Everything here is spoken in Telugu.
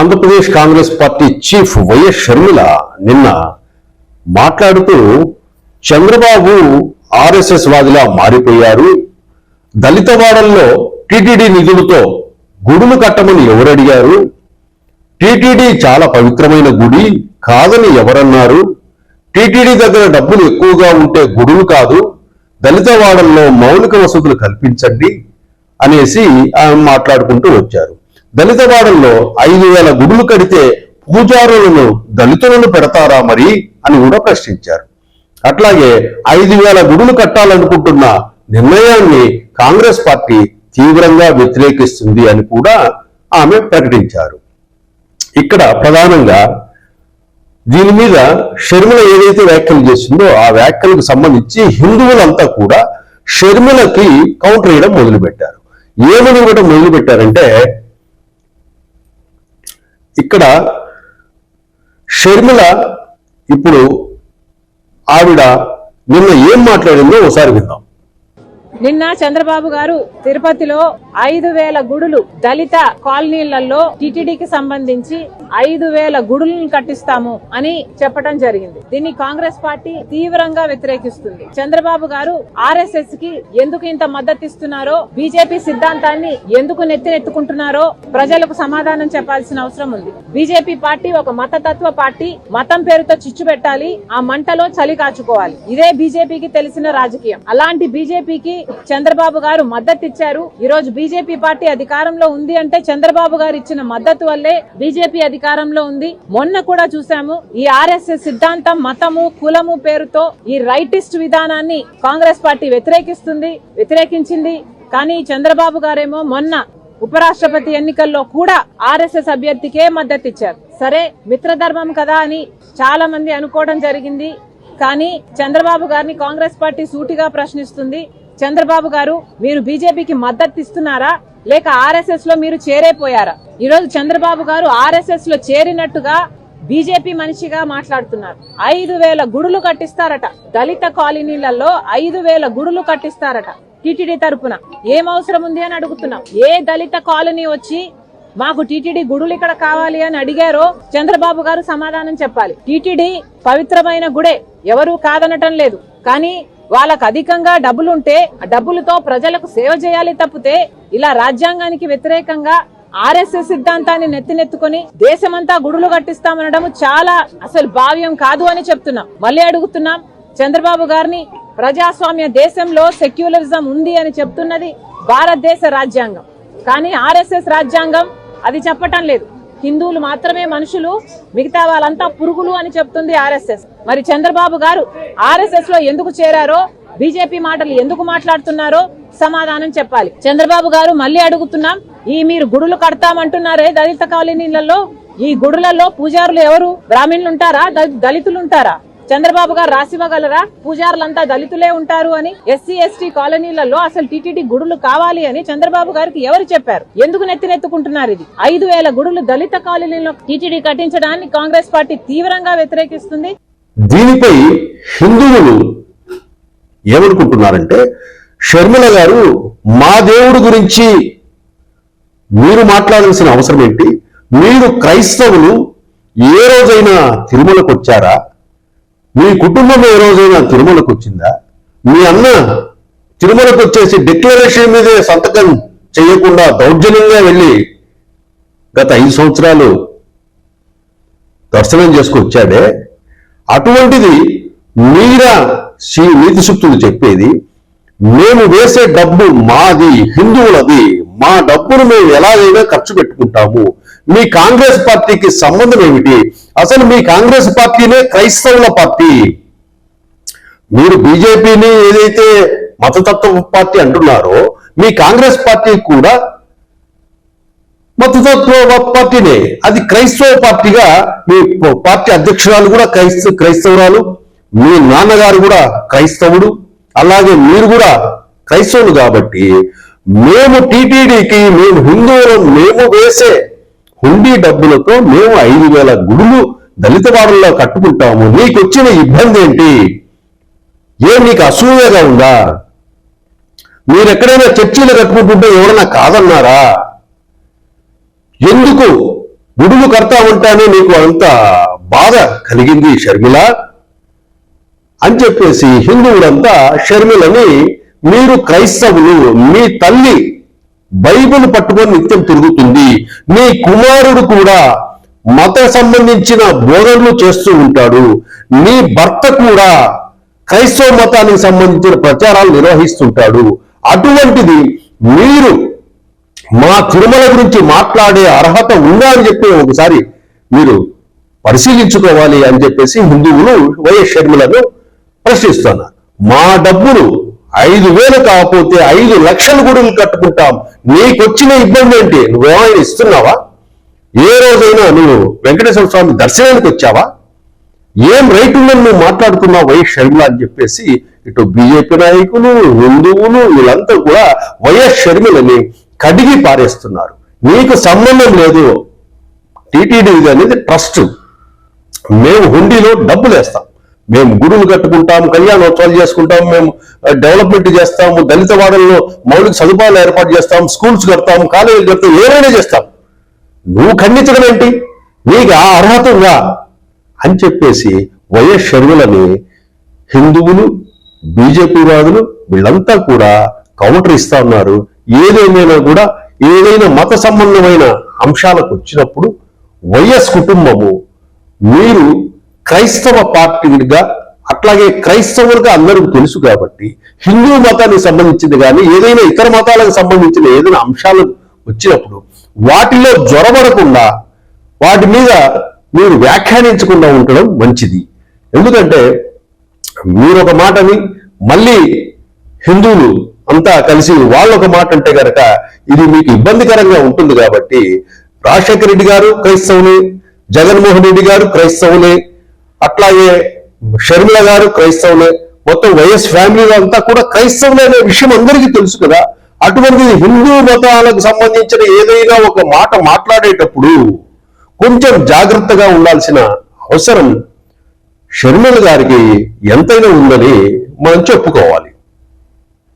Andhra Pradesh Congress party chief YS Sharmila నిన్న మాట్లాడుతూ చంద్రబాబు ఆర్ఎస్ఎస్ వాదిలా మారిపోయారు, దళిత వాడల్లో టీటీడీ నిధులతో గుడులు కట్టమని ఎవరడిగారు, టీటీడీ చాలా పవిత్రమైన గుడి కాదని ఎవరన్నారు, టీటీడీ దగ్గర డబ్బులు ఎక్కువగా ఉంటే గుడులు కాదు, దళిత వాడల్లో మౌలిక వసతులు కల్పించండి అనేసి మాట్లాడుకుంటూ వచ్చారు. దళిత వాడల్లో 5,000 గుడులు కడితే పూజారులను దళితులను పెడతారా మరి అని కూడా ప్రశ్నించారు. అట్లాగే 5,000 గుడులు కట్టాలనుకుంటున్న నిర్ణయాన్ని కాంగ్రెస్ పార్టీ తీవ్రంగా వ్యతిరేకిస్తుంది అని కూడా ఆమె ప్రకటించారు. ఇక్కడ ప్రధానంగా దీని మీద షర్మిల ఏదైతే వ్యాఖ్యలు చేసిందో ఆ వ్యాఖ్యలకు సంబంధించి హిందువులంతా కూడా షర్మిలకి కౌంటర్ వేయడం మొదలుపెట్టారు. ఏమని ఇవ్వడం మొదలుపెట్టారంటే, ఇక్కడ షర్మిల ఇప్పుడు ఆవిడ నిన్న ఏం మాట్లాడిందో ఒకసారి విందాం. నిన్న చంద్రబాబు గారు తిరుపతిలో 5,000 గుడులు దళిత కాలనీలలో టీటీడీకి సంబంధించి 5,000 గుడులను కట్టిస్తాము అని చెప్పడం జరిగింది. దీన్ని కాంగ్రెస్ పార్టీ తీవ్రంగా వ్యతిరేకిస్తుంది. చంద్రబాబు గారు ఆర్ఎస్ఎస్ కి ఎందుకు ఇంత మద్దతు ఇస్తున్నారో, బీజేపీ సిద్ధాంతాన్ని ఎందుకు నెత్తినెత్తుకుంటున్నారో ప్రజలకు సమాధానం చెప్పాల్సిన అవసరం ఉంది. బీజేపీ పార్టీ ఒక మతతత్వ పార్టీ, మతం పేరుతో చిచ్చు పెట్టాలి, ఆ మంటలో చలి కాచుకోవాలి. ఇదే బీజేపీకి తెలిసిన రాజకీయం. అలాంటి బీజేపీకి చంద్రబాబు గారు మద్దతు ఇచ్చారు. ఈ రోజు బీజేపీ పార్టీ అధికారంలో ఉంది అంటే చంద్రబాబు గారు ఇచ్చిన మద్దతు వల్లే బీజేపీ అధికారంలో ఉంది. మొన్న కూడా చూసాము, ఈ ఆర్ఎస్ఎస్ సిద్ధాంతం, మతము, కులము పేరుతో ఈ రైటిస్ట్ విధానాన్ని కాంగ్రెస్ పార్టీ వ్యతిరేకించింది. కానీ చంద్రబాబు గారేమో మొన్న ఉపరాష్ట్రపతి ఎన్నికల్లో కూడా ఆర్ఎస్ఎస్ అభ్యర్థికే మద్దతు ఇచ్చారు. సరే, మిత్రధర్మం కదా అని చాలా మంది అనుకోవడం జరిగింది. కానీ చంద్రబాబు గారిని కాంగ్రెస్ పార్టీ సూటిగా ప్రశ్నిస్తుంది. చంద్రబాబు గారు, మీరు బీజేపీకి మద్దతు ఇస్తున్నారా లేక ఆర్ఎస్ఎస్ లో మీరు చేరైపోయారా? ఈ రోజు చంద్రబాబు గారు ఆర్ఎస్ఎస్ లో చేరినట్టుగా బీజేపీ మనిషిగా మాట్లాడుతున్నారు. 5,000 గుడులు కట్టిస్తారట, దళిత కాలనీలలో 5,000 గుడులు కట్టిస్తారట టీటీడీ తరపున. ఏం అవసరం ఉంది అని అడుగుతున్నాం. ఏ దళిత కాలనీ వచ్చి మాకు టీటీడీ గుడులు ఇక్కడ కావాలి అని అడిగారో చంద్రబాబు గారు సమాధానం చెప్పాలి. టీటీడీ పవిత్రమైన గుడే, ఎవరూ కాదనటం లేదు. కానీ వాళ్ళకు అధికంగా డబ్బులుంటే ఆ డబ్బులతో ప్రజలకు సేవ చేయాలి తప్పితే ఇలా రాజ్యాంగానికి వ్యతిరేకంగా ఆర్ఎస్ఎస్ సిద్ధాంతాన్ని నెత్తినెత్తుకొని దేశమంతా గుడులు కట్టిస్తామనడం చాలా అసలు భావ్యం కాదు అని చెప్తున్నాం. మళ్ళీ అడుగుతున్నాం, చంద్రబాబు గారిని ప్రజాస్వామ్య దేశంలో సెక్యులరిజం ఉంది అని చెప్తున్నది భారతదేశ రాజ్యాంగం. కానీ ఆర్ఎస్ఎస్ రాజ్యాంగం అది చెప్పటం లేదు. హిందువులు మాత్రమే మనుషులు, మిగతా వాళ్ళంతా పురుగులు అని చెప్తుంది ఆర్ఎస్ఎస్. మరి చంద్రబాబు గారు ఆర్ఎస్ఎస్ లో ఎందుకు చేరారో, బీజేపీ మాటలు ఎందుకు మాట్లాడుతున్నారో సమాధానం చెప్పాలి. చంద్రబాబు గారు మళ్ళీ అడుగుతున్నాం, ఈ మీరు గుడులు కడతామంటున్నారే దళిత కాలనీలలో, ఈ గుడులలో పూజారులు ఎవరు? బ్రాహ్మణులు ఉంటారా, దళితులు ఉంటారా? చంద్రబాబు గారు రాసివ్వగలరా పూజారులంతా దళితులే ఉంటారు అని? ఎస్సీ ఎస్టీ కాలనీలలో అసలు టీటీడీ గుడులు కావాలి అని చంద్రబాబు గారికి ఎవరు చెప్పారు? ఎందుకు నెత్తినెత్తుకుంటున్నారు? ఇది 5,000 గుడులు దళిత కాలనీలో టీటీడీ కట్టించడాన్ని కాంగ్రెస్ పార్టీ తీవ్రంగా వ్యతిరేకిస్తుంది. దీనిపై హిందువులు ఏమనుకుంటున్నారంటే, షర్మిల గారు మా దేవుడి గురించి మీరు మాట్లాడాల్సిన అవసరం ఏంటి? మీరు క్రైస్తవులు ఏ రోజైనా తిరుమలకు వచ్చారా? మీ కుటుంబం ఏ రోజైనా తిరుమలకు వచ్చిందా? మీ అన్న తిరుమలకు వచ్చేసి డిక్లరేషన్ మీదే సంతకం చేయకుండా దౌర్జన్యంగా వెళ్ళి గత 5 సంవత్సరాలు దర్శనం చేసుకొచ్చాడే, అటువంటిది మీరా నీతి సూక్తులు చెప్పేది? మేము వేసే డబ్బు మాది, హిందువులది, మా డబ్బును మేము ఎలాగైనా ఖర్చు పెట్టుకుంటాము, మీ కాంగ్రెస్ పార్టీకి సంబంధం ఏమిటి? అసలు మీ కాంగ్రెస్ పార్టీనే క్రైస్తవుల పార్టీ. మీరు బీజేపీని ఏదైతే మతతత్వ పార్టీ అంటున్నారో, మీ కాంగ్రెస్ పార్టీ కూడా మతతత్వ పార్టీనే, అది క్రైస్తవ పార్టీగా. మీ పార్టీ అధ్యక్షురాలు కూడా క్రైస్తవురాలు, మీ నాన్నగారు కూడా క్రైస్తవుడు, అలాగే మీరు కూడా క్రైస్తవులు. కాబట్టి మేము టీటీడీకి, మేము హిందువులం, మేము వేసే హుండీ డబ్బులతో మేము 5,000 గుడులు దళిత వాడల్లో కట్టుకుంటాము. నీకు వచ్చిన ఇబ్బంది ఏంటి? నీకు అసూయగా ఉందా? మీరు ఎక్కడైనా చర్చీలు కట్టుకుంటుంటే ఎవరన్నా కాదన్నారా? ఎందుకు గుడులు కడతా ఉంటానే నీకు అంత బాధ కలిగింది షర్మిల అని చెప్పేసి హిందువులంతా షర్మిలని, మీరు క్రైస్తవులు, మీ తల్లి బైబిల్ పట్టుకొని నిత్యం తిరుగుతుంది, మీ కుమారుడు కూడా మత సంబంధించిన బోధనలు చేస్తూ ఉంటాడు, మీ భర్త కూడా క్రైస్తవ మతానికి సంబంధించిన ప్రచారాలు నిర్వహిస్తుంటాడు, అటువంటిది మీరు మా తిరుమల గురించి మాట్లాడే అర్హత ఉందా అని చెప్పి ఒకసారి మీరు పరిశీలించుకోవాలి అని చెప్పేసి హిందువులు వైఎస్ షర్మిలను ప్రశ్నిస్తున్నారు. మా డబ్బులు 5,000 కాకపోతే 5 లక్షల గుడులు కట్టుకుంటాం, నీకొచ్చిన ఇబ్బంది ఏంటి? నువ్వేమైనా ఇస్తున్నావా? ఏ రోజైనా నువ్వు వెంకటేశ్వర స్వామి దర్శనానికి వచ్చావా? ఏం రైట్ ఉందని నువ్వు మాట్లాడుతున్నావు వైఎస్ షర్మిల అని చెప్పేసి ఇటు బీజేపీ నాయకులు, హిందువులు వీళ్ళంతా కూడా వైఎస్ షర్మిలని కడిగి పారేస్తున్నారు. నీకు సంబంధం లేదు, టీటీడీ అనేది ట్రస్ట్, మేము హుండీలో డబ్బులు వేస్తాం, మేము గుడులు కట్టుకుంటాం, కళ్యాణోత్సవాలు చేసుకుంటాం, మేము డెవలప్మెంట్ చేస్తాము, దళిత వాడల్లో మౌలిక సదుపాయాలు ఏర్పాటు చేస్తాం, స్కూల్స్ కడతాం, కాలేజీలు కడతాం, ఏమైనా చేస్తాం, నువ్వు ఖండించడం ఏంటి? నీకు ఆ అర్హత ఉందా అని చెప్పేసి వైఎస్ షర్మిలని హిందువులు, బీజేపీ వాదులు వీళ్ళంతా కూడా కౌంటర్ ఇస్తా ఉన్నారు. ఏదేమైనా కూడా ఏదైనా మత సంబంధమైన అంశాలకు వచ్చినప్పుడు వైఎస్ కుటుంబము, మీరు క్రైస్తవ పార్టీగా, అట్లాగే క్రైస్తవులుగా అందరికీ తెలుసు కాబట్టి హిందూ మతానికి సంబంధించింది కానీ ఏదైనా ఇతర మతాలకు సంబంధించిన ఏదైనా అంశాలు వచ్చినప్పుడు వాటిలో జ్వరపడకుండా వాటి మీద మీరు వ్యాఖ్యానించకుండా ఉండడం మంచిది. ఎందుకంటే మీరు ఒక మాటని మళ్ళీ హిందువులు అంతా కలిసి వాళ్ళు ఒక మాట అంటే కనుక ఇది మీకు ఇబ్బందికరంగా ఉంటుంది. కాబట్టి రాజశేఖర రెడ్డి గారు క్రైస్తవులే, జగన్మోహన్ రెడ్డి గారు క్రైస్తవులే, అట్లాగే షర్మిల గారు క్రైస్తవులే, మొత్తం వైఎస్ ఫ్యామిలీ అంతా కూడా క్రైస్తవులే అనే విషయం అందరికీ తెలుసు కదా. అటువంటి హిందూ మతాలకు సంబంధించిన ఏదైనా ఒక మాట మాట్లాడేటప్పుడు కొంచెం జాగ్రత్తగా ఉండాల్సిన అవసరం షర్మిల గారికి ఎంతైనా ఉందని మనం చెప్పుకోవాలి.